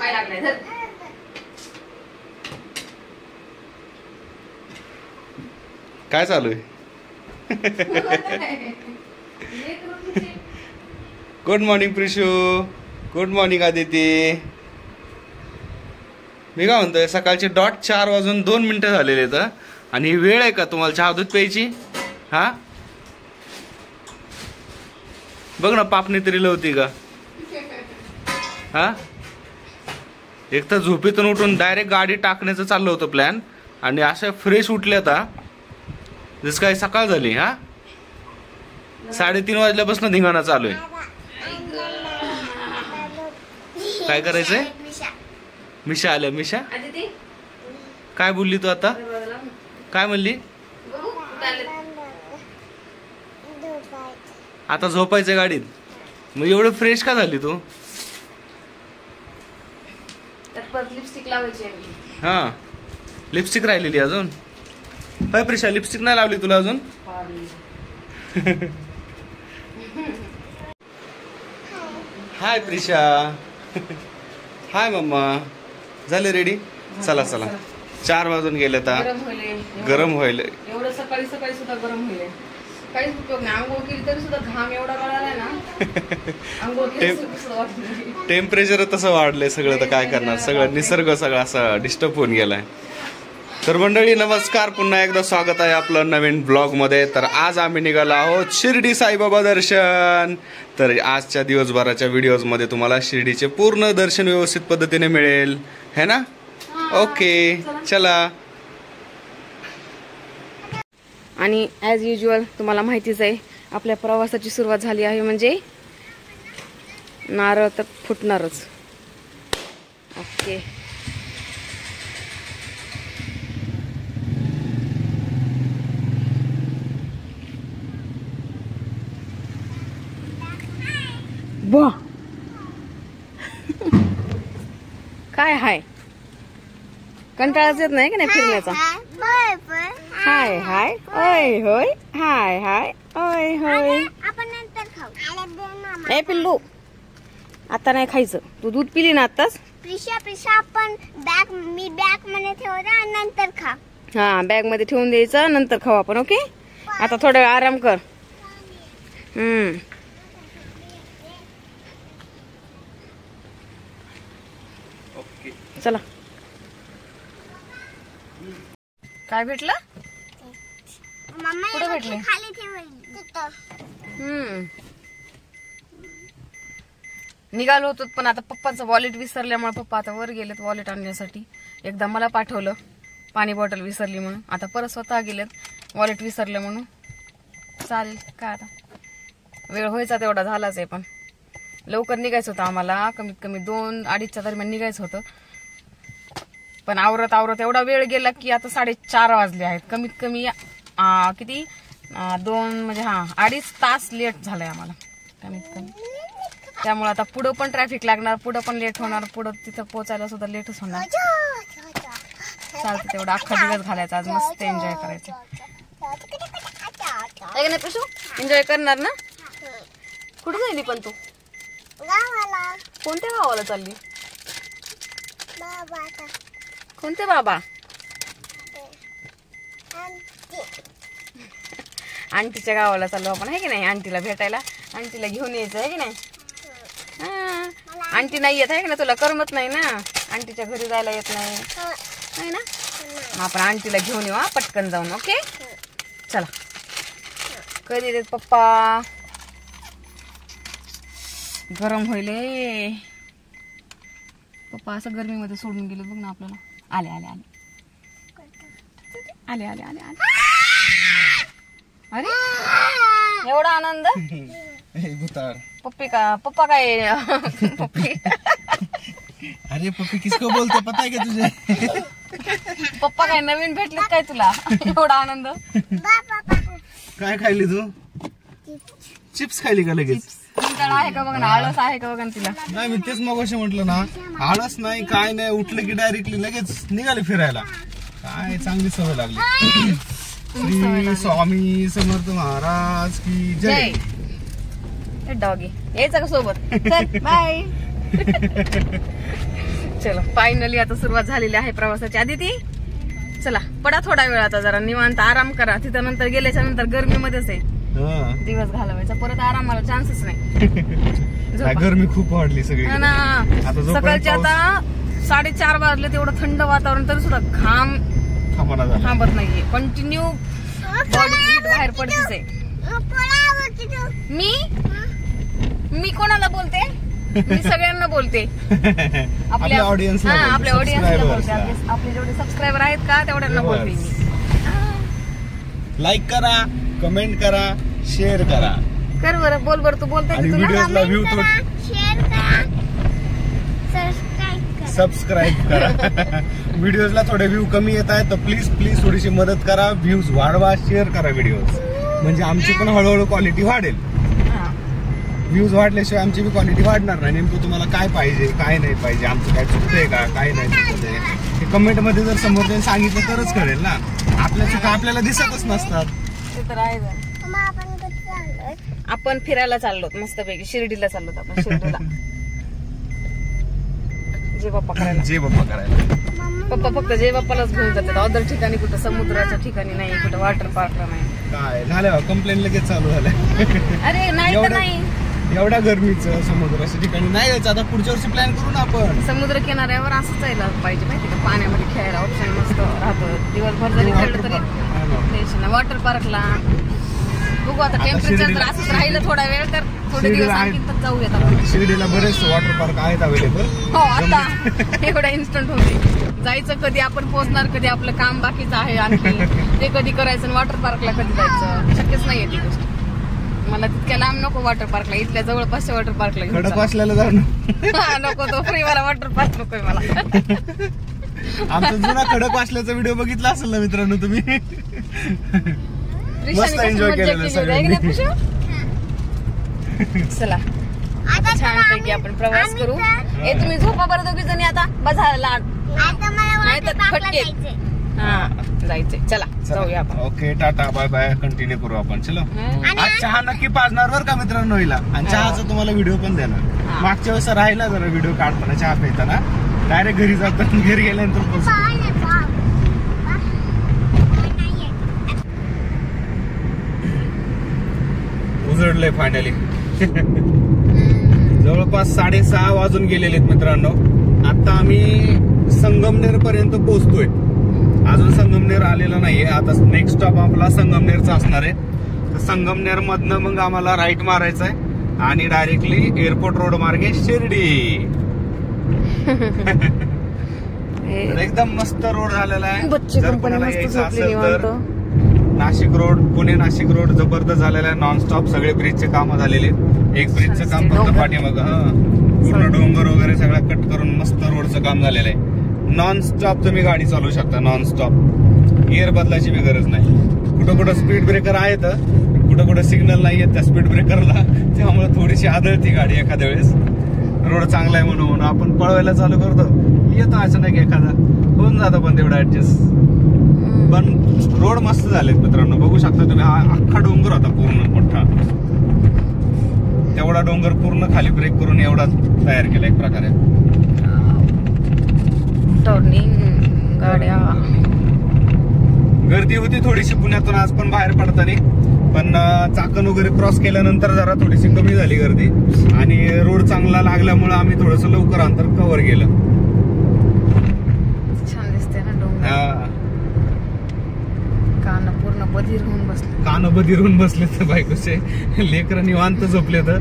पाय लागलाय धर. काय चालू आहे? Good morning Prishu. Good morning Aditi. मी काय म्हणतोय, सकाळचे डॉट 4:02 झालेले तर, आणि ही वेळ आहे का तुम्हाला चहा दूध प्यायची? हा बघ ना, पापणी तरी लवती का? हा एक तर झोपेतून उठून डायरेक्ट गाडी टाकण्याचं चाललं होतं प्लॅन, आणि अशा फ्रेश उठल्या आता जसं काय सकाळ झाली. हा 3:30 वाजल्यापासून धिंगाणा चालू आहे. काय करायचंय? मिशा आल्या. मिशा काय बोलली तू आता? काय म्हणली? आता झोपायचं गाडीत. मग एवढं फ्रेश का झाली तू? लिपस्टिक लावायची. हा लिपस्टिक राहिलेली अजून. काय प्रिशा, लिपस्टिक नाही लावली तुला अजून? हाय प्रिशा. हाय मम्मा. झाले रेडी? चला चला, 4 वाजून गेले आता. गरम व्हायला एवढं सकाळी सकाळी सुद्धा गरम होईल. काहीच उपयोग नाही. आंघोळ केली तरी सुद्धा घाम एवढा गळालाय ना. आंघोळ केली टेम्परेचर तसं वाढलंय सगळं, तर काय करणार. सगळं निसर्ग सगळं असं डिस्टर्ब होऊन गेलाय. तर मंडळी नमस्कार, पुन्हा एकदा स्वागत आहे आपलं नवीन ब्लॉग मध्ये. तर आज आम्ही निघालो आहोत शिर्डी साईबाबा दर्शन. तर आजच्या दिवसभराच्या व्हिडिओज मध्ये तुम्हाला शिर्डीचे पूर्ण दर्शन व्यवस्थित पद्धतीने मिळेल, है ना? ओके चला. आणि ॲज युजल तुम्हाला माहितीच आहे, आपल्या प्रवासाची सुरुवात झाली आहे म्हणजे नारळ तर फुटणारच. ओके बा काय हाय, कंटाळाच येत नाही की नाही फिरण्याचा? हाय हाय ओय होय, हाय हाय ओय होय. ए पिल्लू, आता नाही खायचं. तू दूध पिली ना आताच. प्रिशा आपण मी बॅग मध्ये ठेवते आणि नंतर खा. हा बॅग मध्ये ठेवून द्यायचं, नंतर खाऊ आपण. ओके आता थोडा वेळ आराम कर. चला. काय भेटलं? कुठे भेटले? खाली ठेवली. निघालो होतो, पण आता पप्पाचं वॉलेट विसरल्यामुळे पप्पा आता वर गेलेत वॉलेट आणण्यासाठी. एकदा मला पाठवलं पाणी बॉटल विसरली म्हणून, आता परत स्वतः गेलेत वॉलेट विसरलं म्हणून. चालेल काय आता, वेळ व्हायचा तेवढा झालाच आहे. पण लवकर निघायचं होतं आम्हाला, कमीत कमी 2-2:30च्या दरम्यान निघायचं होतं. पण आवरत आवरत एवढा वेळ गेला की आता 4:30 वाजले आहेत. कमीत कमी किती 2 म्हणजे 2.5 तास लेट झालाय आम्हाला कमीत कमी. त्यामुळे आता पुढं पण ट्रॅफिक लागणार, पुढं पण लेट होणार, पुढं तिथं पोहोचायला सुद्धा लेटच होणार. चालतं तेवढा अख्खा दिवस घालायचा आज, मस्त एन्जॉय करायचं. नाही प्रशू, एन्जॉय करणार ना? कुठे जायली पण तू? कोणत्या गावाला चालली? कोणते बाबा? आंटीच्या गावाला चाललो आपण, आहे की नाही? आंटीला भेटायला, आंटीला घेऊन यायचं आहे की नाही? आंटी नाही येत आहे की ना, तुला करमत नाही ना, आंटीच्या घरी जायला येत नाही ना. आपण आंटीला घेऊन येऊ पटकन जाऊन. ओके चला. कधी देत पप्पा? गरम होईल पप्पा, असं गर्मीमध्ये सोडून गेले बघ ना आपल्याला. आले आले आले आले आले आले आले. अरे एवढा आनंद. पप्पी का पप्पा काय? पप्पी अरे पप्पी किसको बोलते पता है क्या तुझे? पप्पा काय नवीन भेटले काय तुला? एवढा आनंद. काय खायली तू? चिप्स खायली का लगेच? आहे का बघ ना, आळस आहे का बघ ना तिला. नाही मी तेच मगाशी म्हटलं ना, आळस नाही काय नाही, उठलं की डायरेक्टली लगेच निघाले फिरायला. काय चांगली सवय लागली. श्री स्वामी समर्थ महाराज की जय. डॉगी यायचं का सोबत? बाय. चलो फायनली आता सुरुवात झालेली आहे प्रवासाची. आदिती चला पडा थोडा वेळ आता, जरा निवांत आराम करा. तिथं नंतर गेल्याच्या नंतर गरमीमध्येच आहे दिवस घालवायचा, परत आरामाला चान्सच नाही. गरमी खूप वाढली सगळी सकाळचे आता 4:30 वाजले, तेवढं थंड वातावरण तरी सुद्धा घाम थांबत नाहीये. कंटिन्यू बॉडी हीट बाहेर पडतेच आहे. मी कोणाला बोलते? मी सगळ्यांना बोलते. आपल्या ऑडियन्सला बोलते. आपले जेवढे सबस्क्रायबर आहेत का तेवढ्यांना बोलते मी. लाईक करा, कमेंट करा, शेअर करा. कर बरं, बोल बरं. तू बोलते की व्हिडिओला व्ह्यू शेअर करा, सबस्क्राईब करा. व्हिडिओला थोडे व्ह्यू कमी येत आहेत तर प्लीज थोडीशी मदत करा. व्ह्यूज वाढवा, शेअर करा व्हिडिओज, म्हणजे आमची पण हळूहळू क्वालिटी वाढेल. व्ह्यूज वाढल्याशिवाय आमची बी क्वालिटी वाढणार नाही. नेमकं तुम्हाला काय पाहिजे, काय नाही पाहिजे, आमचं काय चुकतंय का, काय नाही चुकतंय हे कमेंट मध्ये जर समोरच्याने सांगितलं तरच कळेल ना. आपल्या चुका आपल्याला दिसतच नसतात. ते तर आहे. आपण फिरायला चाललो मस्तपैकी, शिर्डीला चाललो आपण. शिर्डीला जे बाप्पा करायला पप्पा फक्त जे बाप्पालाच घेऊन जातात. अदर ठिकाणी कुठं समुद्राच्या ठिकाणी नाही, कुठं वॉटर पार्कला नाही. काय झालं, कंप्लेन लगेच चालू झालं. अरे नाही तर नाही, एवढ्या गरमीचं समुद्राच्या ठिकाणी नाही जायचं. आता पुढच्या वर्षी प्लॅन करू ना आपण. समुद्र किनाऱ्यावर असं जायला पाहिजे माहिती का, पाण्यामध्ये खेळायला ऑप्शन मस्त राहतं. दिवसभर जरी खेळलं तरी टेन्शन नाही. वॉटर पार्कला बघू आता, टेम्परेचर जर असंच राहिलं थोडा वेळ तर थोडे दिवस आणखी तर जाऊयात आपण. शिर्डीला बरेच वॉटर पार्क आहेत अवेलेबल. हो, आता एवढा इन्स्टंट होते. जायचं कधी आपण पोहोचणार, कधी आपलं काम बाकीचं आहे आणखी ते कधी करायचं, वॉटर पार्कला कधी जायचं शक्यच नाहीये ती गोष्ट. मला तितक्या लांब नको वॉटर पार्कला, इथल्या जवळपासच्या वॉटर पार्कला खडकवासल्याला जाऊ नको. तो फ्रीवाला वॉटर पार्क नकोय मला. आमचा जुना खडकवासल्याचा व्हिडिओ बघितला असेल ना मित्रांनो तुम्ही. मस्त एन्जॉय केलेलं सगळ्यांनी. चला आता छानपैकी आपण प्रवास करू. तुम्ही झोपा बरं दोघी जणी आता बसायला फटके. हा जायचंय, चला जाऊया आपण. Okay, tata bye bye. Continue करू आपण. चलो, आज चहा नक्की पाजणार बरं का मित्रांनो हिला, आणि चहाचा तुम्हाला व्हिडिओ पण देणार. मागच्या वेळेस राहिला जरा व्हिडिओ काढताना चहा पिताना, डायरेक्ट घरी जातात. घरी गेल्यानंतर उजडलंय फायनली. जवळपास 6:30 वाजून गेलेले आहेत मित्रांनो. आता आम्ही संगमनेर पर्यंत पोहोचतोय. अजून संगमनेर आलेलं नाहीये. आता नेक्स्ट स्टॉप आपला संगमनेरचा असणार आहे. तर संगमनेर मधनं मग आम्हाला राईट मारायचा आहे आणि डायरेक्टली एअरपोर्ट रोड मार्गे शिर्डी. एकदम मस्त रोड झालेला आहे. जर कोणाला यायचं असेल तर नाशिक रोड, पुणे नाशिक रोड जबरदस्त झालेला आहे. नॉनस्टॉप सगळे ब्रिजचे काम झालेले. एक ब्रिजचं काम फक्त पाठीमाग, पूर्ण डोंगर वगैरे सगळं कट करून मस्त रोडचं काम झालेलं आहे. नॉनस्टॉप तुम्ही गाडी चालवू शकता, नॉनस्टॉप. गिअर बदलायची बी गरज नाही. कुठं कुठं स्पीड ब्रेकर आहेत, कुठं कुठं सिग्नल नाही आहेत त्या स्पीड ब्रेकरला, त्यामुळे थोडीशी आदळती गाडी एखाद्या वेळेस. रोड चांगला आहे म्हणून आपण पळवायला चालू करतो, येतो अचानक एखादा, होऊन जातं पण तेवढं ऍडजस्ट. पण रोड मस्त झालेत मित्रांनो, बघू शकता तुम्ही. हा अख्खा डोंगर होता पूर्ण मोठा, तेवढा डोंगर पूर्ण खाली ब्रेक करून एवढा तयार केला एक प्रकारे. टर्निंग गाड्या, गर्दी होती थोडीशी पुण्यातून आज पण बाहेर पडताना, पण चाकण वगैरे क्रॉस केल्यानंतर जरा थोडीशी कमी झाली गर्दी. आणि रोड चांगला लागल्यामुळे आम्ही थोडस लवकर अंतर कव्हर केलं. छान दिसते ना डोंगर. कान पूर्ण बधीर होऊन बसले, कान बधीर होऊन बसले तर बायकोचे. लेकर निवांत झोपले तर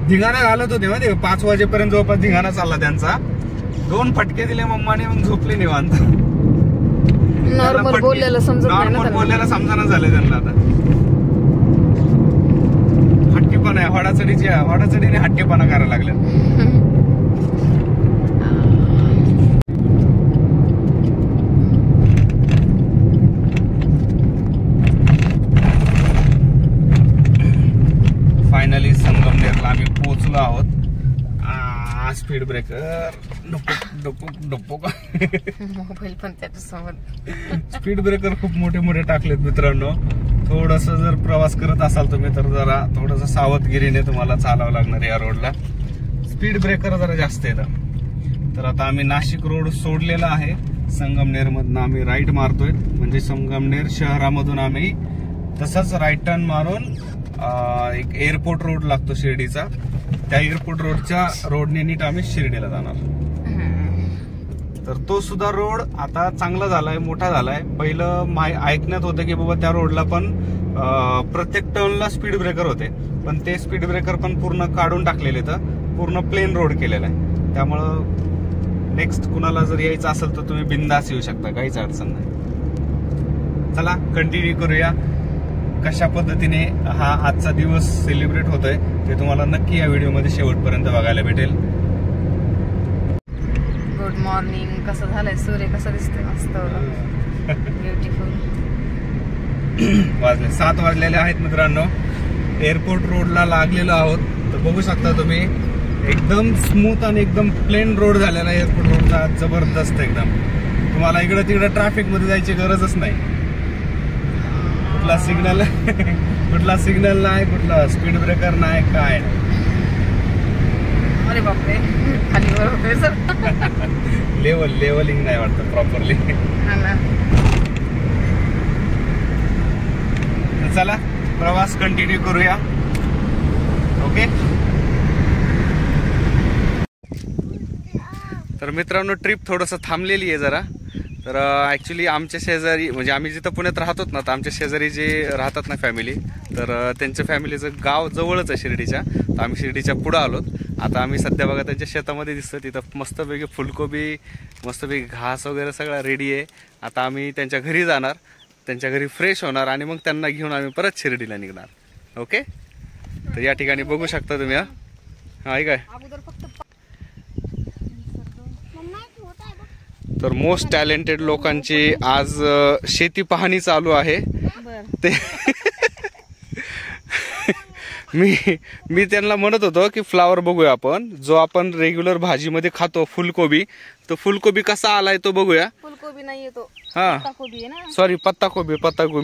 धिंगाणा घालत होते मध्ये 5 वाजेपर्यंत जवळपास धिंगाणा चालला त्यांचा. 2 फटके दिले मम्माने, मग झोपले निवांत. नॉर्मल बोललेलं समजाना झालं त्यांना. आता हट्टीपणा आहे, वाडाचडीने हट्टीपणा करायला लागले. फायनली संगमनेरला आम्ही पोहोचलो आहोत. स्पीड ब्रेकर डोपो मोबाईल पण त्याच्यासोबत. स्पीड ब्रेकर खूप मोठे मोठे टाकलेत मित्रांनो. थोडस जर प्रवास करत असाल तुम्ही तर जरा थोडस सावधगिरीने तुम्हाला चालावं लागणार या रोडला. स्पीड ब्रेकर जरा जास्त येतं. तर आता आम्ही नाशिक रोड सोडलेला आहे. संगमनेर मधून आम्ही राईट मारतोय, म्हणजे संगमनेर शहरामधून आम्ही तसंच राईट टर्न मारून एक एअरपोर्ट रोड लागतो शिर्डीचा, त्या एअरपोर्ट रोडच्या रोडने नीट आम्ही शिर्डीला जाणार. तर तो सुद्धा रोड आता चांगला झालाय, मोठा झालाय. पहिलं ऐकण्यात होतं की बाबा त्या रोडला पण प्रत्येक टर्नला स्पीड ब्रेकर होते, पण ते स्पीड ब्रेकर पण पूर्ण काढून टाकलेले, तर पूर्ण प्लेन रोड केलेला आहे. त्यामुळं नेक्स्ट कुणाला जर यायचं असेल तर तुम्ही बिंदास येऊ शकता, काहीच अडचण नाही. चला कंटिन्यू करूया. कशा पद्धतीने हा आजचा दिवस सेलिब्रेट होतोय ते तुम्हाला नक्की या व्हिडिओमध्ये शेवटपर्यंत बघायला भेटेल. Good morning. कसं झालंय, सूर्य कसा दिसतोय, मस्त ब्युटिफुल. वाजले 7 वाजलेले आहेत मित्रांनो. एअरपोर्ट रोडला लागलेलो आहोत. तर बघू शकता तुम्ही, एकदम स्मूथ आणि एकदम प्लेन रोड झालेला एअरपोर्ट रोडचा, जबरदस्त एकदम. तुम्हाला इकडे तिकडे ट्रॅफिक मध्ये जायची गरजच नाही. कुठला सिग्नल नाही, कुठला स्पीड ब्रेकर नाही, काय नाही. अरे बापरे, खाली वर होतोय सर. लेवलिंग नाही वाटतं प्रॉपरली. चला प्रवास कंटिन्यू करूया. ओके. तर मित्रांनो, ट्रिप थोडंसं थांबलेली आहे जरा. तर ऍक्च्युली आमच्या शेजारी, म्हणजे आम्ही जिथं पुण्यात राहतो ना, तर आमच्या शेजारी जे राहतात ना फॅमिली, तर त्यांच्या फॅमिलीचं गाव जवळच आहे शिर्डीच्या. तर आम्ही शिर्डीच्या पुढं आलोत. आता आम्ही सध्या बघा त्यांच्या शेतामध्ये दिसतं, तिथं मस्तपैकी फुलकोबी, मस्तपैकी घास वगैरे सगळं रेडी आहे. आता आम्ही त्यांच्या घरी जाणार, त्यांच्या घरी फ्रेश होणार आणि मग त्यांना घेऊन आम्ही परत शिर्डीला निघणार. ओके. तर या ठिकाणी बघू शकता तुम्ही. हा काय, तर मोस्ट टॅलेंटेड लोकांची आज शेती पाहणी चालू आहे. ते मी त्यांना म्हणत होतो की फ्लावर बघूया आपण, जो आपण रेग्युलर भाजीमध्ये खातो फुलकोबी, तो फुलकोबी कसा आलाय तो बघूया. फुलकोबी नाहीये तो, हा पत्ताकोबी आहे ना. सॉरी, पत्ताकोबी.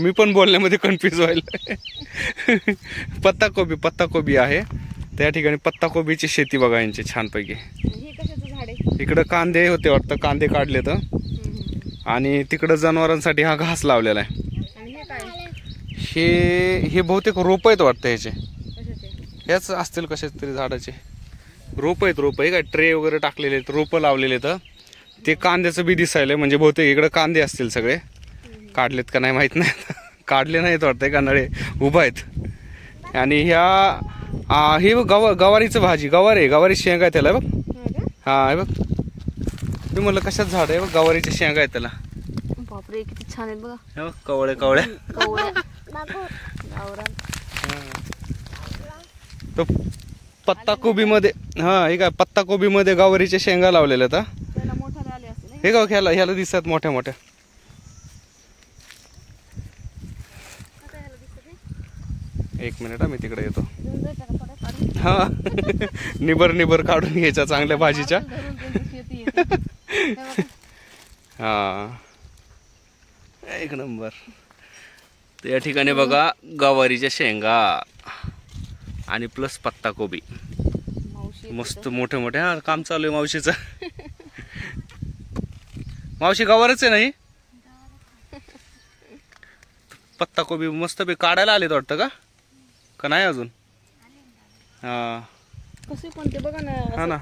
मी पण बोलण्यामध्ये कन्फ्युज व्हायला. पत्ताकोबी आहे. त्या ठिकाणी पत्ताकोबीची शेती बघा यांची छानपैकी. इकडं कांदे होते वाटतं, कांदे काढले तर. आणि तिकडं जनावरांसाठी हा घास लावलेला आहे. हे बहुतेक रोप आहेत वाटतं ह्याचे. हेच असतील कशाच तरी झाडाचे रोप आहे काय, ट्रे वगैरे टाकलेले आहेत, रोप लावलेले. तर ते कांद्याचं बी दिसायलंय, म्हणजे बहुतेक इकडे कांदे असतील सगळे. काढलेत का नाही माहित नाही. काढले नाहीत वाटतंय, कांदळे उभा आहेत. आणि हे गवारीचं भाजी, गवारी शेंगा आहे त्याला बघ. हा हे बघ, मी म्हणलं कशाच झाड आहे बघ, गवारीच्या शेंगा आहे त्याला. बापरे किती छान आहेत बघा. कवळ्या. तो पत्ताकोबी मध्ये, हा हे काय, पत्ताकोबी मध्ये गवारीच्या शेंगा लावलेल्या. आता हे गाव ह्याला दिसतात मोठ्या. एक मिनिट, मी तिकडे येतो. हा निबर काढून घ्यायच्या चांगल्या भाजीच्या. हा एक नंबर. तर या ठिकाणी बघा गवारीच्या शेंगा आणि प्लस पत्ताकोबी मस्त मोठे. हा काम चालू आहे मावशीचं. मावशी गवारच आहे नाही, पत्ताकोबी मस्त काढायला आलेत वाटतं का नाही अजून. हा कसे पण ते बघा ना. हा ना,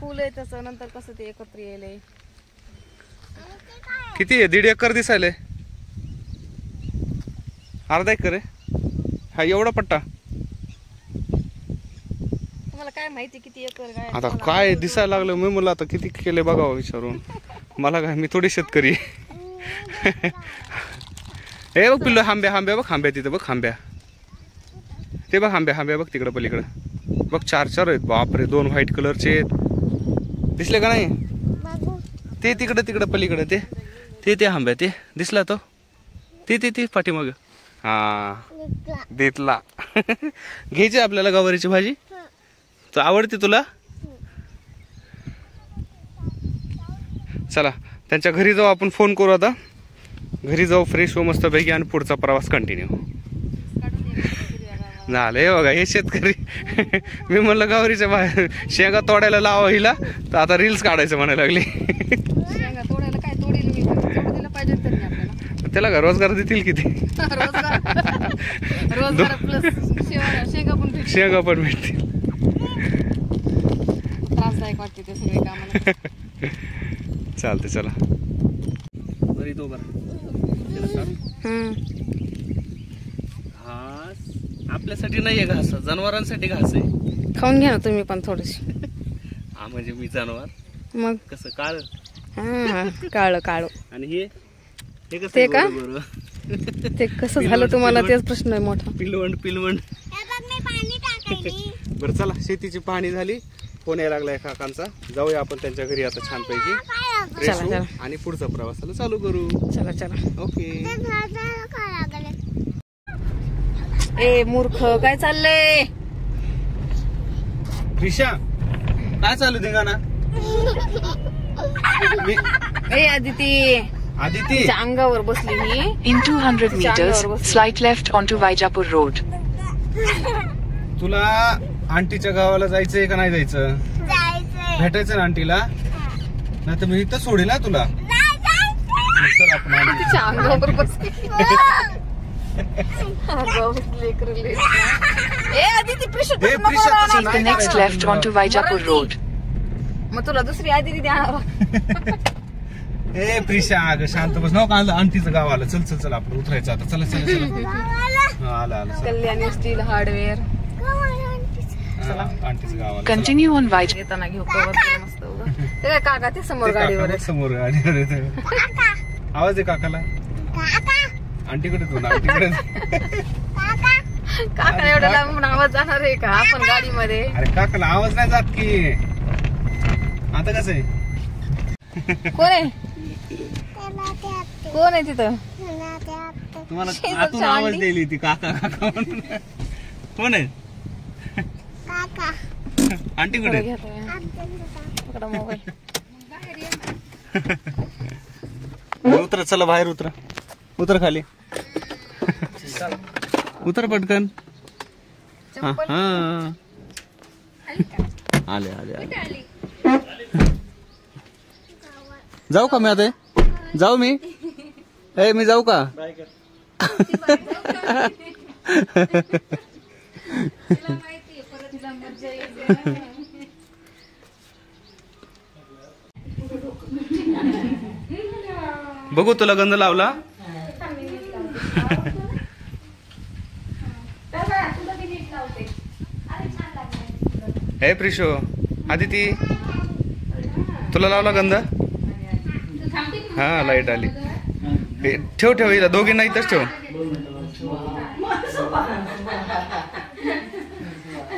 फुल आहे त्याचं, नंतर कसं ते एकत्र येईल. किती आहे, 1.5 एकर दिसायले. अर्धा एकर आहे हा, एवढा पट्टा. तुम्हाला काय माहिती किती एकर काय. आता काय दिसायला लागलं, मी मला आता किती केले बघावं विचारून. मला काय, मी थोडी शेतकरी. हे बघ पिल्लू, आंब्या बघ, तिथं बघ आंब्या. ते बघ आंब्या बघ तिकडं पलीकडं बघ. 4 आहेत बापरे. 2 व्हाईट कलरचे दिसले का नाही. ते तिकडं पलीकडे ते आंब्या, ते दिसला तो. ते पाठीमाग. हा देतला. घ्यायची आपल्याला गवारीची भाजी. तर आवडते तुला. चला त्यांच्या घरी जाऊ आपण, फोन करू आता. घरी जाऊ, फ्रेश हो मस्त पैकी, आणि पुढचा प्रवास कंटिन्यू. झालंय बघा हे शेतकरी. मी म्हणलं गौरीच्या बाहेर शेंगा तोडायला लावा हिला, तर आता रील्स काढायचं म्हणायला लागली. शेंगा तोडायला काय तोडेल मी, तोडू दिलं पाहिजे तरी आपल्याला. त्याला का रोजगार देतील किती? रोजगार प्लस शेंगा पण भेटतील. शेंगा पण भेटतील. त्रासदायक वाटते ते सगळे कामाला. चालते चला. बरी तो बरं घास आपल्यासाठी नाहीये, घास जनावरांसाठी घास आहे. खाऊन घ्या ना तुम्ही पण थोडीशी. हा म्हणजे मी जनावर मग कसं काळ काळ काळ आणि हे कसं ते का? बरं ते कसं झालं तुम्हाला तेच प्रश्न आहे मोठा. पिलवंड पिलवंड. मी पाणी टाकायली. बरं चला, शेतीची पाहणी झाली, फोन यायला लागलाय काकांचा. जाऊया आपण त्यांच्या घरी आता छानपैकी चला फ्रेश होऊ चला आणि पुढचा प्रवासाला चालू करू. चला चला. ओके. ए मूर्ख काय चाललंय? प्रिशा काय चालू धिंगाणा? ए आदिती आदिती तिच्या अंगावर बसली ही. In 200 meters, slight left onto Vaijapur Road. तुला आंटीच्या गावाला जायचंय का नाही जायचं? जायचंय. भेटायचं ना आंटीला? नाही तर मी इथं सोडेल ना तुला. चल आपण आंटी. तिच्या अंगावर बसली. ए आदिती प्रिशा ए, प्रिशा, तसं Take the next left onto Vaijapur Road. मग तुला दुसरी आदिती द्या. ए प्रिशा अगं शांत बस. नका आलं आंटीचं गाव आलं. चल चल चल आपण उतरायचं आता. चला चला चला. हा, आलं आलं चल. Kalyani steel hardware. हा, आंटीचं गाव आलं. Continue on Vaijapur. येताना घेऊ कवर मस्त उभं. ते काय काका ते समोर गाडीवर आहे. समोर गाडीवर आहे. आवाज आहे काकाला. आंटीकडे तू ना आंटीकडे. काका एवढ्या लांबून आवाज जाणार आहे का आपण गाडीमध्ये? अरे काकाला आवाज नाही जात की. आता कसं आहे? कोण आहे? कोण आहे तिथं? तुम्हाला शेजारच्या आतून आवाज आंटी? दिली ती काका काका म्हणून. कोण आहे? आंटी कुठे? पकडा मोबाईल. उतरा चला बाहेर उतरा. उतर खाली. उतर पटकन. हा, हा. आले आले आले. जाऊ का मी आता? जाऊ मी? ए मी जाऊ का? बघू तुला गंध लावला. हे प्रिशो आदिती तुला लावला गंध? हा लाईट आली. ठेव ठेव इथं दोघींना इथंच ठेव.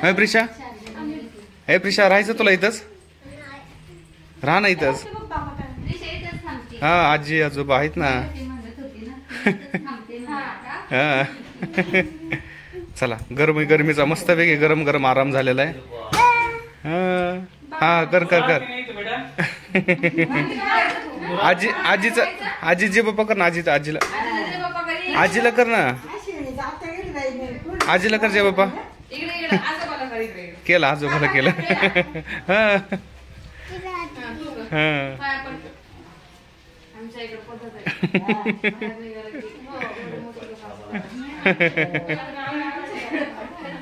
हे प्रिशा, हे प्रिशा राहायचं तुला इथंच? राहा ना इथंच. हा आजी आजोबा आहेत ना. हा चला गरमीचा मस्त वेगळी गरम गरम आराम झालेला आहे. हा कर कर कर. आजी जे बाप्पा कर ना. आजीला कर ना. आजीला कर जे बाप्पा. केलं आजोबाला केलं.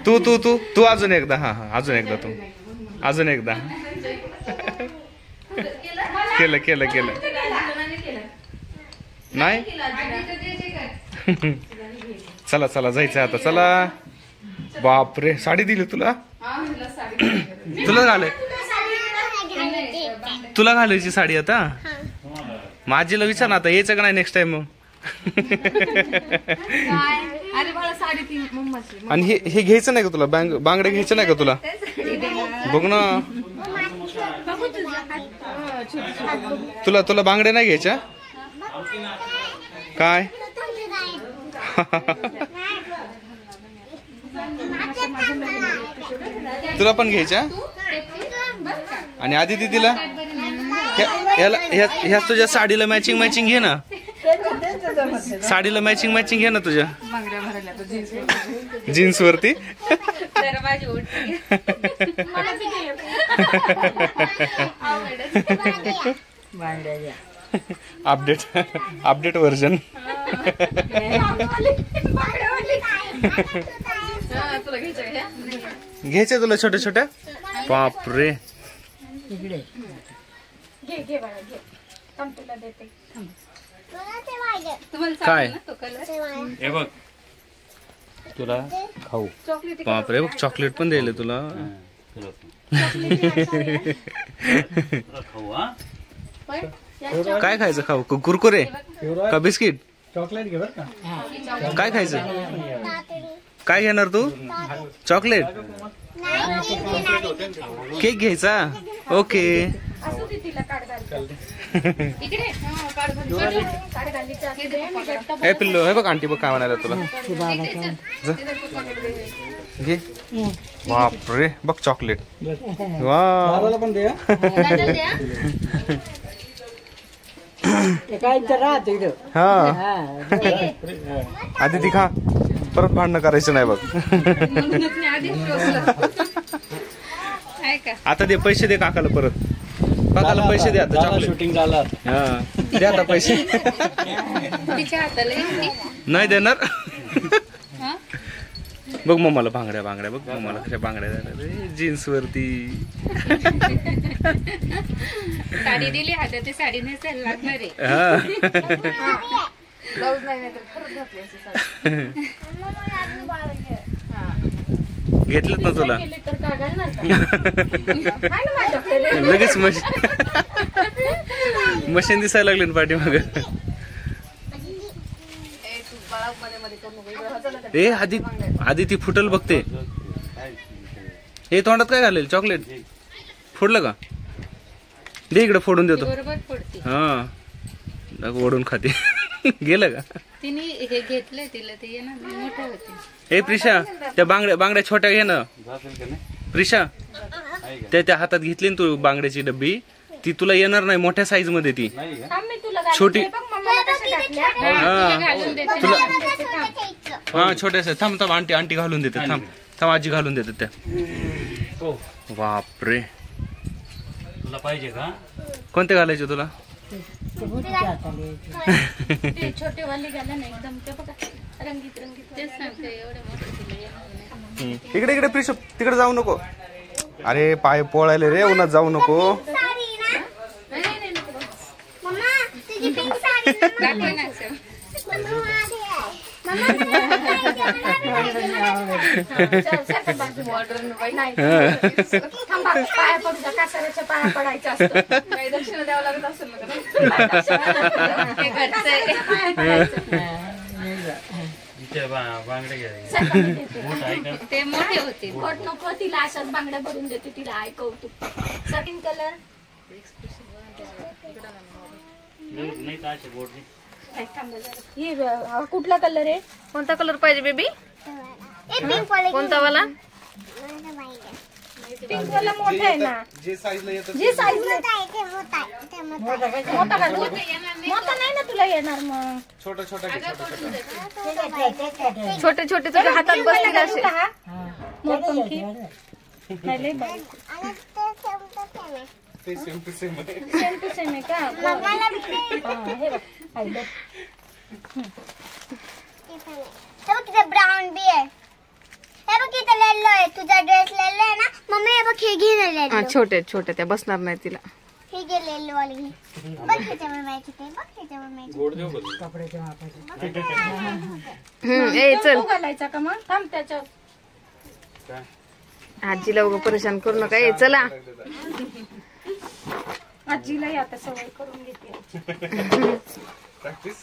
तू तू तू तू अजून एकदा. हा हा अजून एकदा तू. अजून एकदा. केलं केलं केलं. नाही चला चला जायचं आता. चला. बापरे साडी दिली तुला? तुला घालायची साडी आता? माझीला विचार ना आता यायचं का नाही नेक्स्ट टाइम मग. आणि हे घ्यायचं नाही का तुला? बांगड्या घ्यायचं नाही का तुला? बघ ना तुला बांगड्या नाही घ्यायच्या काय? तुला पण घ्यायच्या? आणि आधी तिला ह्याच तुझ्या साडीला मॅचिंग घे ना. साडीला मॅचिंग मॅचिंग घे ना तुझ्या जीन्स वरती. Update version. घ्यायच्या तुला छोट्या छोट्या. बापरे काय हे बघ तुला खाऊ. बापरे बघ चॉकलेट पण द्यायला तुला. काय खायचं खाऊ? कुरकुरे का बिस्किट? चॉकलेट घे बरं का. काय खायचं? काय घेणार तू? चॉकलेट केक घ्यायचा. ओके हे पिल्लू हे बघ आंटी बघ काय म्हणाला तुला. घे. बापरे बघ चॉकलेट. वा पण दे काय राहत इकडं. हा आधी ती खा परत भांडणं करायचं नाही बघ. आता दे पैसे दे काकाला परत. काकाला पैसे दे आता. चॉकलेट शूटिंग झाला. हा दे आता पैसे. नाही देणार. बघ मम्माला बांगड्या बांगड्या बघ मम्माला कशा बांगड्या झाल्या जीन्स वरती. साडी दिली हातात ते साडी नेसायला लागणार आहे. ब्लाऊज नाही तर खरंच घातली अशी साडी. घेतलं ना तुला लगेच मशीन दिसायला लागली ना पाठीमाग. ए आधी आधी ती फुटल बघते. हे तोंडात काय घालेल? चॉकलेट फोडलं का? दे इकडे फोडून देतो. हा ओढून खाते. गेलं का? तिने हे घेतलं तिला ते मोठं होते. ए प्रिशा त्या बांगड्या छोट्या घे ना. प्रिशा त्या हातात घेतली ना तू बांगड्याची डब्बी. ती तुला येणार नाही मोठ्या साईज मध्ये. ती छोटी हा छोट्या. थांब थांब आंटी घालून देते. थांब थांब आजी घालून देते त्या. बापरे तुला पाहिजे का? कोणते घालायचे तुला? छोटे वाले घाला ना एकदम ते बघा रंगीत रंगीत. तेच सांगते एवढे मोठे. इकडे इकडे प्रिशा तिकडे जाऊ नको. अरे पाय पोळायले रे उन्हात जाऊ नको. पाया पडायचं असतं. दक्षिण द्यावं लागत असेल ते मोठे होते. बोट नको तिला अशाच बांगड्या भरून देते. तिला आय कौतुक. सेकंड कलर कुठला कलर आहे? कोणता कलर पाहिजे बेबी? कोणता वाला? पिंक वाला मोठा आहे ना. जे साईजला मोठा नाही ना तुला येणार. मग छोटे छोटे तुझ्या हातात बसले का असे? सेम टू सेम आहे का? ब्राउन भी आहे. हे बघ इथं लेलो आहे. तुझा ड्रेस लेलो आहे ना मम्मी. हे बघ हे घे ना. छोटे छोटे त्या बसणार नाही तिला. हे घे लेलो वाली घे. बघ त्याच्यावर मॅच होते. बघ त्याच्यावर मॅच कपड्याच्या मापाचे. ए चल घालायचा का मग? थांब त्याच्यावर. आजीला उगा परेशान करू नका. ए चला आजीला आता सवय करून घेते. प्रॅक्टिस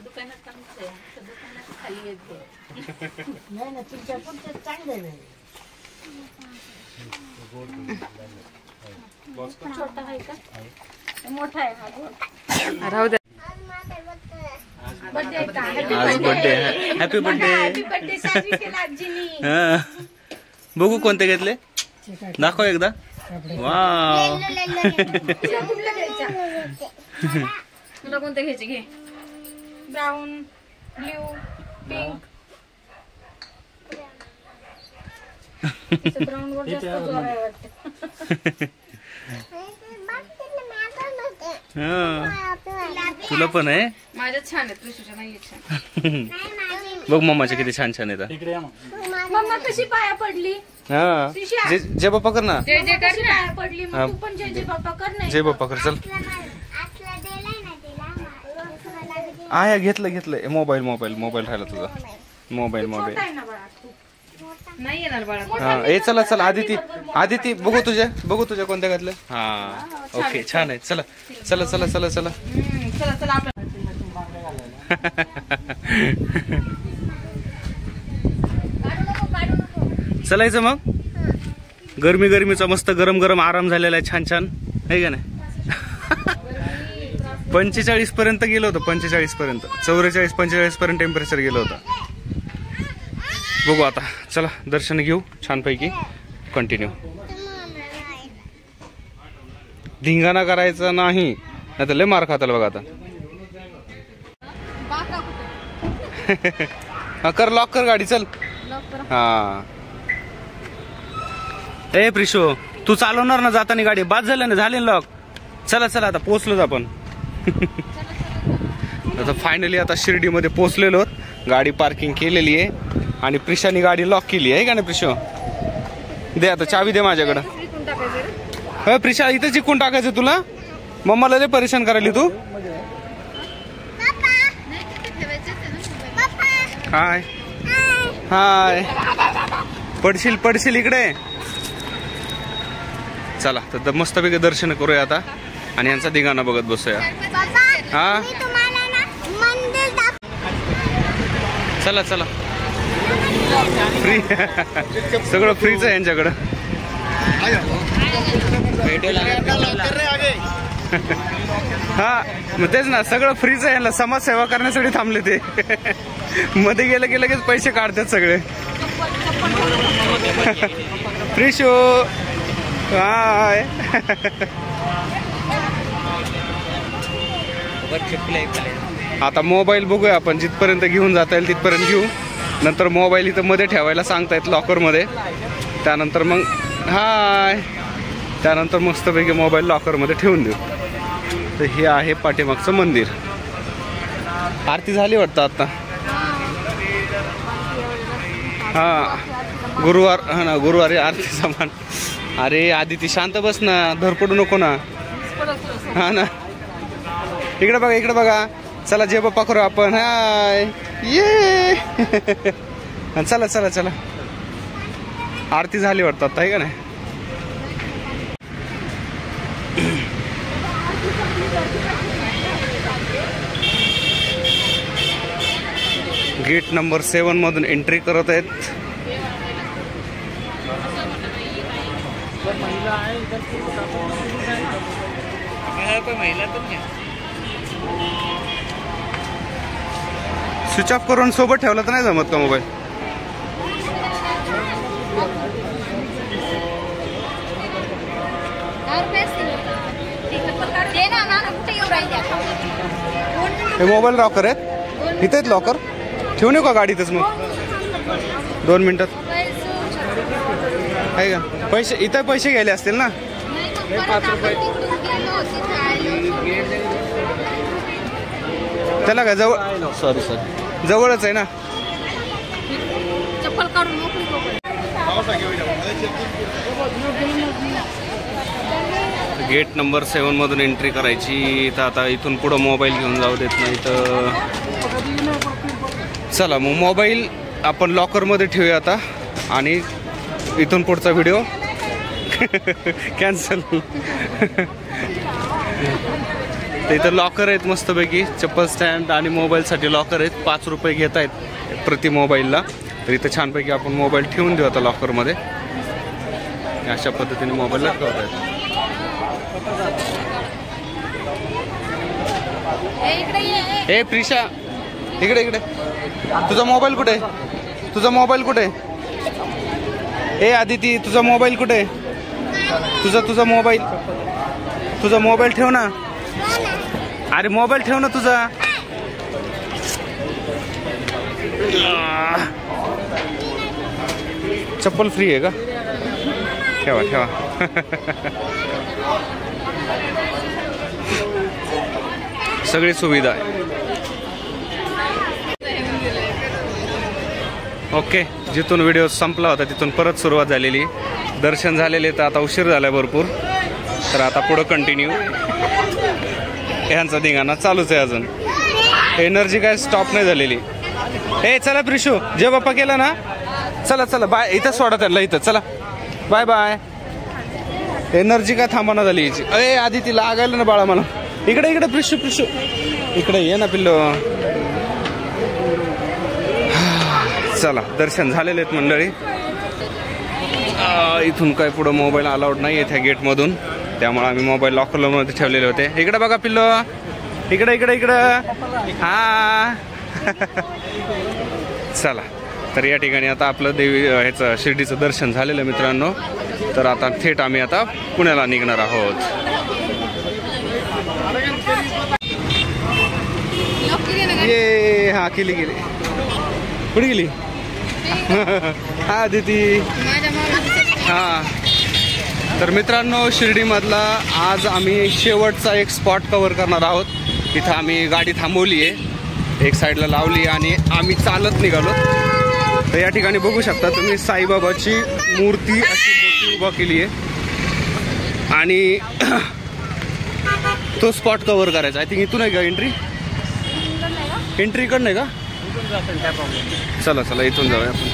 दुकानात खाली येते. नाही ना तुमच्या पुढचं चांगलं नाही. छोटा आहे का? मोठा आहे हा. राहू द्या. आज बर्थडे. Happy birthday. बघू कोणते घेतले दाखव एकदा. वाव तुला कोणते घ्यायचे घे. Brown, blue, pink. ब्राऊन वर जास्त जोर आहे वाटतं. तुला पण आहे. माझ्या छान आहेत, कृष्णच्या नाहीये छान. बघ मम्माचे किती छान छान येतात. इकडे या मग. मम्मा कशी पाया पडली. हा जय बाप्पा कर ना. जय जय कर ना. पाया पडली मग तू पण जय जय बाप्पा कर ना. जय बाप्पा कर चल. आहे घेतलं मोबाईल राहिला तुझा. मोबाईल नाही येणार बाळा. हा ए चला आदिती बघू तुझ्या कोणत्या घातलं. हा ओके छान आहे. चला चला चला आपलं. चलायचं मग. गरमीचा मस्त गरम आराम झालेला आहे. छान आहे का नाही. 45 पर्यंत गेलो होतो. 45 पर्यंत 44-45 पर्यंत टेम्परेचर गेलं होतं. बघू आता. चला दर्शन घेऊ छानपैकी. कंटिन्यू. धिंगाणा करायचा नाही तर लय मार खाताल बघा आता. कर लॉक कर गाडी चल. हा ए प्रिशो तू चालवणार ना जाताना गाडी. बाद झालं ना. झाले लॉक. चला आता पोहोचलोच आपण. आता फायनली आता शिर्डीमध्ये पोहोचलेलो. गाडी पार्किंग केलेली आहे आणि प्रिशाने गाडी लॉक केली आहे का नाही. प्रिशो दे आता चावी दे माझ्याकडं. प्रिशा इथं चिकून टाकायचं तुला. मम्माला लय परेशान करायली तू. हाय पडशील इकडे. चला तर मस्तपैकी दर्शन करूया आता आणि यांचा धिंगाणा बघत बसूया. हा चला फ्री सगळं फ्रीच आहे यांच्याकडं. हा मग तेच ना सगळं फ्रीच आहे. यांना समाजसेवा करण्यासाठी थांबले ते. मध्ये गेलं की लगेच पैसे काढतात सगळे. Free show. हाय आता मोबाईल बघूया आपण. जिथपर्यंत घेऊन जाता येईल तिथपर्यंत घेऊ. नंतर मोबाईल इथं मध्ये ठेवायला सांगतायत लॉकरमध्ये. त्यानंतर मग त्यानंतर मस्तपैकी मोबाईल लॉकरमध्ये ठेवून देऊ. तर हे आहे पाठीमागचं मंदिर. आरती झाली वाटतं आता. हा गुरुवारी आरती समान. अरे आदिती शांत बस ना. धरपडू नको ना. हा ना. इकडे बघा. चला जय बाप्पा करू आपण. हाय ये चला आरती झाली वाटतं आता आहे का नाही. गेट नंबर 7 मधून एंट्री करत आहेत. स्विच ऑफ करून सोबत ठेवला तर नाही जमत का मोबाईल. हे मोबाईल लॉकर आहेत. इथेच लॉकर ठेवून येऊ का गाडीतच मग 2 मिनिटात आहे का. पैसे इथं पैसे गेले असतील ना. 5 रुपये त्याला काय जवळ. सॉरी जवळच आहे ना. चप्पल काढून गेट नंबर 7 मधून एंट्री करायची. तर आता इथून पुढं मोबाईल घेऊन जाऊ देत नाही. तर चला मग मोबाईल आपण लॉकरमध्ये ठेवूया आता आणि इथून पुढचा व्हिडिओ कॅन्सल. इथं लॉकर आहेत मस्तपैकी. चप्पल स्टँड आणि मोबाईलसाठी लॉकर आहेत. 5 रुपये घेत आहेत प्रति मोबाईलला. तर इथं छानपैकी आपण मोबाईल ठेवून देऊ आता लॉकरमध्ये. अशा पद्धतीने मोबाईलला ठेवता येतो. ए प्रिशा इकडे तुझा मोबाईल कुठे. ए आदिती तुझा मोबाईल कुठे. तुझा मोबाईल ठेव ना. अरे मोबाईल ठेव ना तुझा. चप्पल फ्री आहे का? ठेवा ठेवा. सगळी सुविधा आहे. ओके, जिथून व्हिडिओ संपला होता तिथून परत सुरुवात झालेली. दर्शन झालेले तर आता उशीर झाला भरपूर. तर आता पुढं कंटिन्यू. ह्यांचा धिंगाणा चालूच आहे अजून. एनर्जी काय स्टॉप नाही झालेली. हे चला प्रिशू, जे बाप्पा केला ना. चला चला बाय. इथं सोडा त्यांना, इथं चला. Bye bye. एनर्जी काय थांबाना झाली याची. अरे आधी ती लागायला ना बाळा मला. इकडे इकडे प्रिशू प्रिशू इकडे ये ना पिल्लो. चला दर्शन झालेले आहेत मंडळी. इथून काय पुढं मोबाईल अलाउड नाही आहे त्या गेटमधून, त्यामुळे आम्ही मोबाईल लॉकरमध्ये ठेवलेले होते. इकडे बघा पिल्लो, इकडे इकडे इकडं. हा चला. तर या ठिकाणी आता आपलं देवी ह्याचं शिर्डीचं दर्शन झालेलं आहे मित्रांनो. तर आता थेट आम्ही आता पुण्याला निघणार आहोत. ये हा केली गेली. कुठे गेली? हा दिदी. हा तर मित्रांनो, शिर्डीमधला आज आम्ही शेवटचा एक स्पॉट कव्हर करणार आहोत. इथं आम्ही गाडी थांबवली आहे, एक साईडला लावली आणि आम्ही चालत निघालो. तर या ठिकाणी बघू शकता तुम्ही साईबाबाची मूर्ती अशी मोठी उभा केली आहे आणि तो स्पॉट कव्हर करायचा. आय थिंक इथून आहे का एंट्री? एंट्री इकडं नाही का? चला चला इथून जाऊया आपण.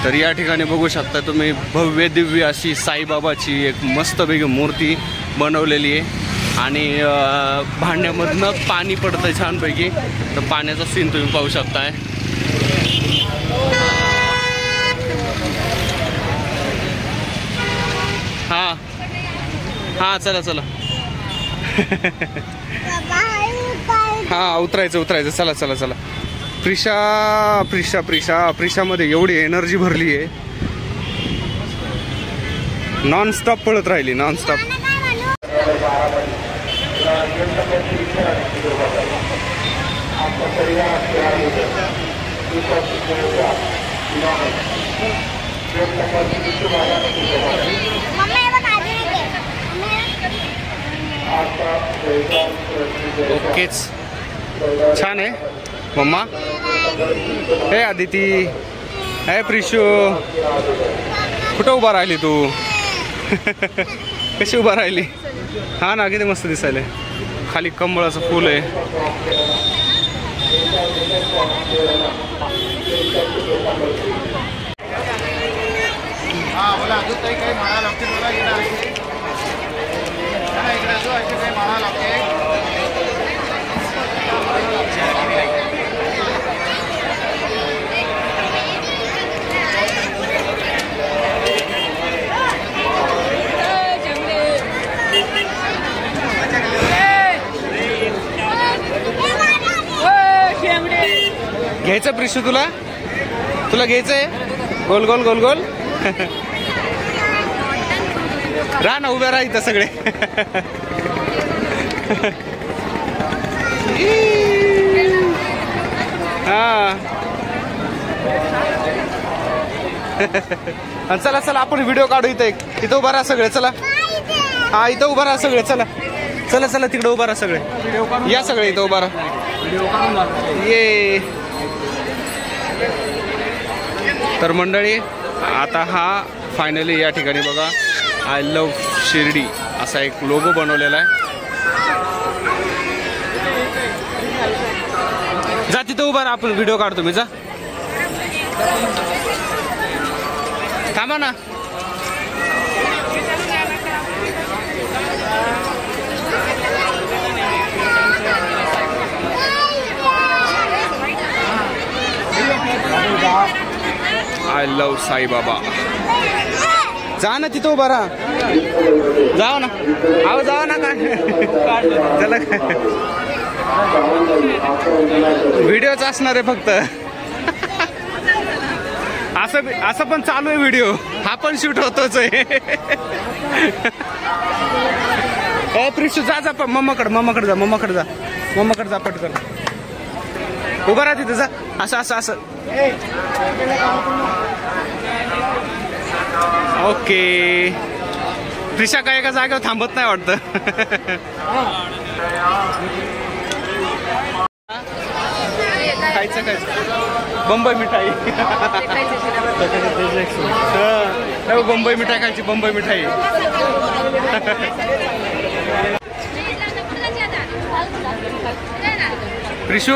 तर या ठिकाणी बघू शकता तुम्ही भव्य दिव्य अशी साईबाबाची एक मस्तपैकी मूर्ती बनवलेली आहे आणि भांड्यामधनं पाणी पडतंय छानपैकी. तर पाण्याचा सीन तुम्ही पाहू शकताय. हा हा चला चला. हा उतरायचं उतरायचं. चला चला चला. प्रिशा प्रिशा प्रिशा प्रिशामध्ये एवढी एनर्जी भरली आहे, नॉनस्टॉप पळत राहिली नॉनस्टॉप. ओकेच छान आहे मम्मा. हे आदिती, हे प्रिशू, कुठं उभा राहिली तू? कशी उभा राहिली? हा ना, किती मस्त दिसायले. खाली कमळाचं फूल आहे. घ्यायचं प्रिशू तुला? तुला घ्यायचंय गोल गोल गोल गोल? राहा ना, उभ्या राहा इथं सगळे. हा चला चला आपण व्हिडिओ काढू. इथं इथं उभा राहा सगळे. चला हा इथं उभा राहा सगळे. चला चला चला तिकडे उभा राहा सगळे. या सगळे इथं उभा राहा. ये. तर मंडळी आता हा फायनली या ठिकाणी बघा आय लव्ह शिर्डी असा एक लोगो बनवलेला आहे. जा तिथं उभा राहा, आपण व्हिडिओ काढतो. मी जा, थांबा ना. I love Saibaba. जा ना तिथं उभा राहा. जाओ ना, आहो जाओ ना. काय चला, व्हिडिओच असणार आहे फक्त. असं पण चालू आहे व्हिडिओ. हा पण शूट होतोच आहे. प्रिशू जा जा मम्माकडे जा पटकन. उभा राहा तिथं जा. असं ओके. प्रिशा काय एका जागेवर थांबत नाही वाटतं. खायचं बंबई मिठाई. बंबई मिठाई खायची. बंबई मिठाई. प्रिशू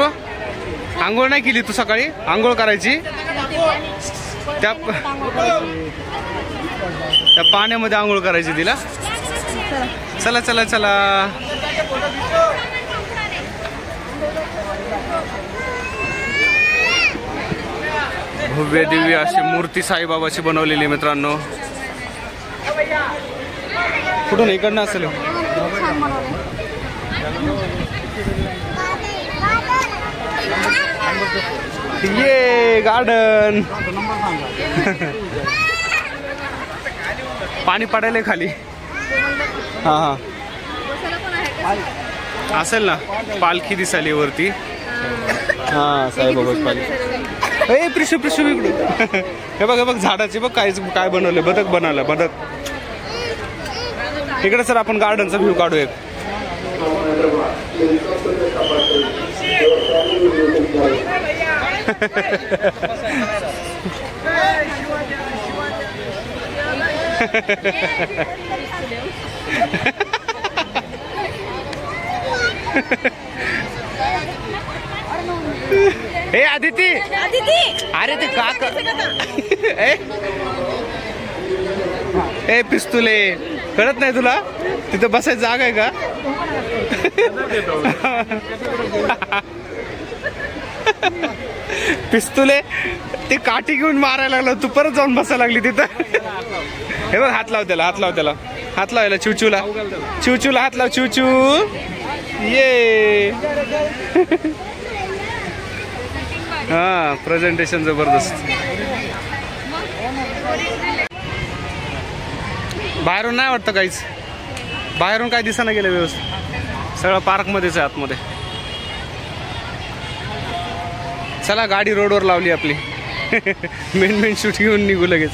आंघोळ नाही केली तू सकाळी? आंघोळ करायची. त्या पाण्यामध्ये आंघोळ करायची तिला. चला चला चला. भव्य दिव्य अशी मूर्ती साईबाबाची बनवलेली मित्रांनो. कुठून इकडनं असेल. ये गार्डन. पाणी पडायला खाली. हा असेल ना. पालखी दिसाली वरती. हा साईबाबाची पालखी. ए प्रिशू इकडे. हे बघ झाडाची बघ काय बनवलं. बदक बनवलं. बदक. इकडे सर आपण गार्डनचा व्ह्यू काढू एक. ए आदिती अरे ते का ए पिस्तुले कळत नाही तुला? तिथं बसायची जागा आहे का? पिस्तुले ते काठी घेऊन मारायला लागला. तू परत जाऊन बसायला लागली तिथं. हे बघ हात लाव त्याला. हात लावायला चिवचूला हात लाव. चिवचू ये. हा प्रेझेंटेशन जबरदस्त. बाहेरून नाही वाटतं काहीच. बाहेरून काय दिसायला गेलं व्यवस्थित. सगळं पार्क मध्येच आहे आतमध्ये. चला गाडी रोडवर लावली आपली. मेन शूट घेऊन निघू लगेच.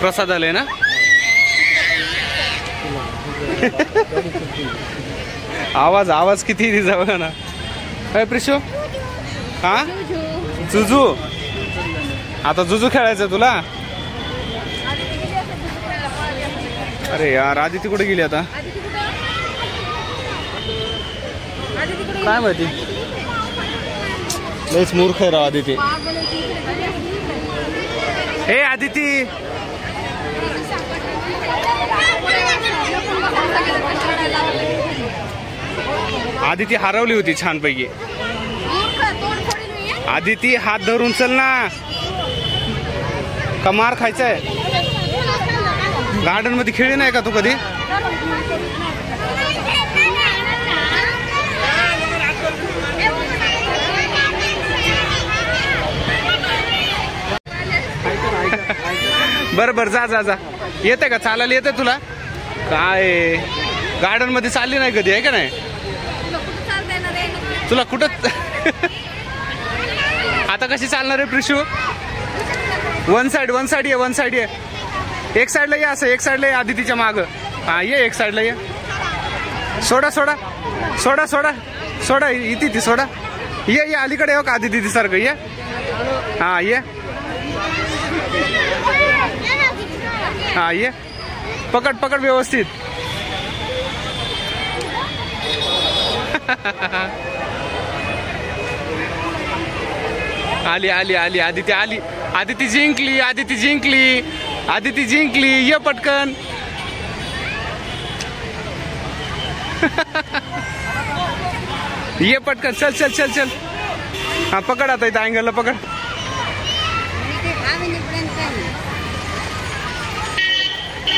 प्रसाद आले ना. आवाज किती दिसा बघा ना. काय प्रिशू. हा जुजू. आता जुजू खेळायचं तुला. अरे यार आदिती कुठे गेली आता? काय माहिती. लयच मूर्ख आहे राव आदिती. ए आदिती आदिती हरवली होती छानपैकी. आदिती हात धरून चल ना. कमार खायचंय. गार्डन मध्ये खेळली नाही का तू कधी? बरं जा. येते का चालायला? येते तुला? काय गार्डन मध्ये चालली नाही कधी आहे का नाही? तुला कुठं आता कशी चालणार आहे प्रिशू? वन साइड ये. एक साइडला ये. असं एक साइडला ये. आदितीच्या माग. हा ये एक साइडला ये. सोडा इथे ती सोडा. ये अलीकडे येऊ का आदिती सारखं ये. हा ये. हा ये. पकड व्यवस्थित. आली आदिती आली. आदिती जिंकली. ये पटकन. ये पटकन. चल. हा पकड आता. इथं अँगलला पकड.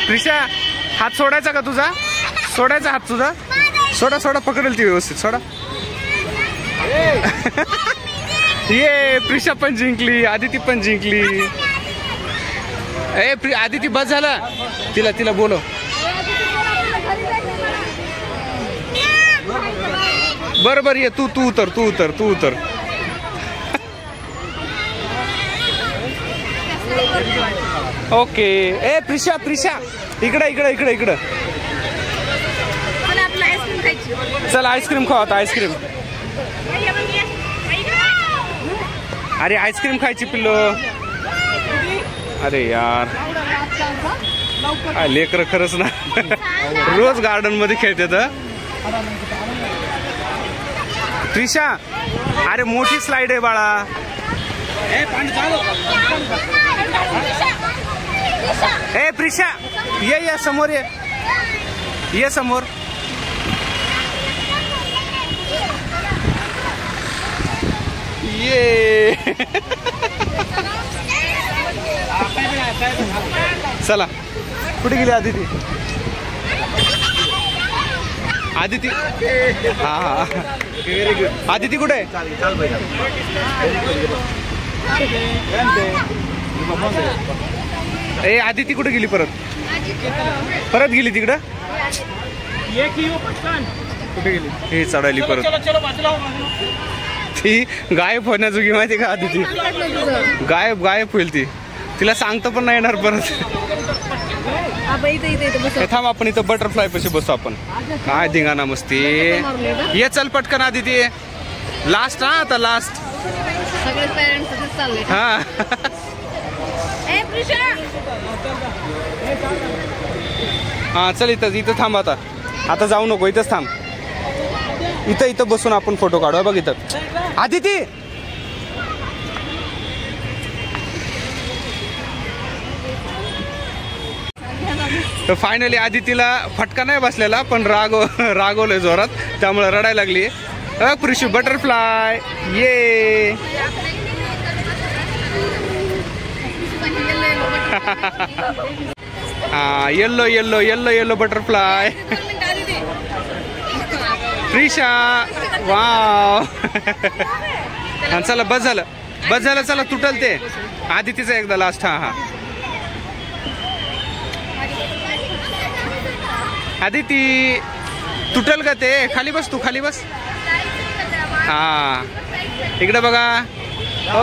प्रिशा हात सोडायचा का तुझा? सोडायचा हात तुझा. सोडा पकडेल ती व्यवस्थित. सोडा. ये प्रिशा पण जिंकली, आदिती पण जिंकली. ए आदिती बस झाला, तिला बोलो. बरोबर ये, तू उतर. ओके. ए प्रिशा इकडं. चल आईस्क्रीम खाऊ आता, आईस्क्रीम. अरे आईस्क्रीम खायची पिल्लो. अरे यार लेकर खरंच ना रोज गार्डन मध्ये खेळतात. प्रिशा अरे मोठी स्लाइड आहे बाळा. ए प्रिशा ये समोर ये समोर. ये चला कुठे गेली आदिती? हा व्हेरी गुड. आदिती कुठे आहे? ए आदिती कुठे गेली? परत गेली तिकडं. कुठे गेली? हे चढायली परत. ती गायब होण्याजोगी माहिती का आदिती? गायब होईल ती. तिला सांगता पण नाही येणार परत. थांब आपण इथं बटरफ्लाय पाशी बसू आपण. काय धिंगाणा मस्ती. ये चल पटकन आदिती. लास्ट हा आता लास्ट. हा हा चल इथं थांब आता जाऊ नको. इथंच थांब. इथं बसून आपण फोटो काढू. बघ इथं आदिती. तर फायनली आदितीला फटका नाही बसलेला पण रागवलंय जोरात, त्यामुळे रडायला लागली. प्रिशू बटरफ्लाय ये. हा येल्लो बटरफ्लाय. प्रिशा वाव. चला बस झालं चला तुटल ते. आदितीचा एकदा लास्ट. हा आदिती तुटल का ते? खाली बस, तू खाली बस. हा इकडे बघा.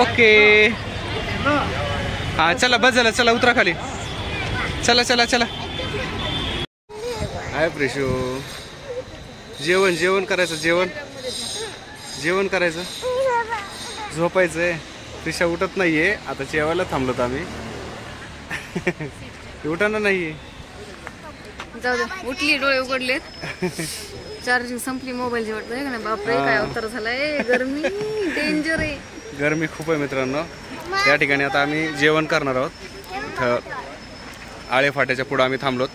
ओके हा चला बस झालं. चला उतरा खाली. चला हाय प्रिशू. जेवण करायचं. जेवण करायचं. झोपायचंय. प्रिशा उठत नाहीये. आता जेवायला थांबलोत आम्ही. उठाना नाहीये. जाऊ दे. उठली, डोळे उघडलेत. चार्जिंग संपली मोबाईलची. वाटतंय का नाही? बापरे काय अवतार झालाय. गरमी डेंजर आहे. गरमी खूप आहे मित्रांनो. या ठिकाणी आता आम्ही जेवण करणार आहोत. आळे फाट्याच्या पुढे आम्ही थांबलोत.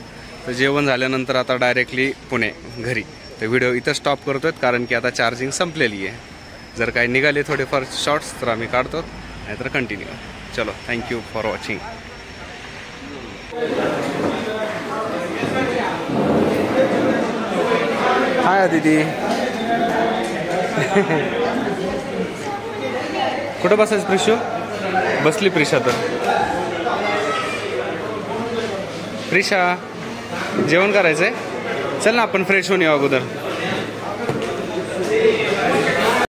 तर जेवण झाल्यानंतर आता डायरेक्टली पुणे घरी. तर व्हिडिओ इथं स्टॉप करतोय कारण की आता चार्जिंग संपलेली आहे. जर काही निघाले थोडेफार शॉर्ट्स तर आम्ही काढतो, नाहीतर कंटिन्यू. चलो थँक्यू फॉर वॉचिंग. हाय दीदी. कुठं बसायचं प्रिशू? बसली प्रिशा. तर प्रिशा जेवण करायचंय. चल ना आपण फ्रेश होऊन येऊ अगोदर.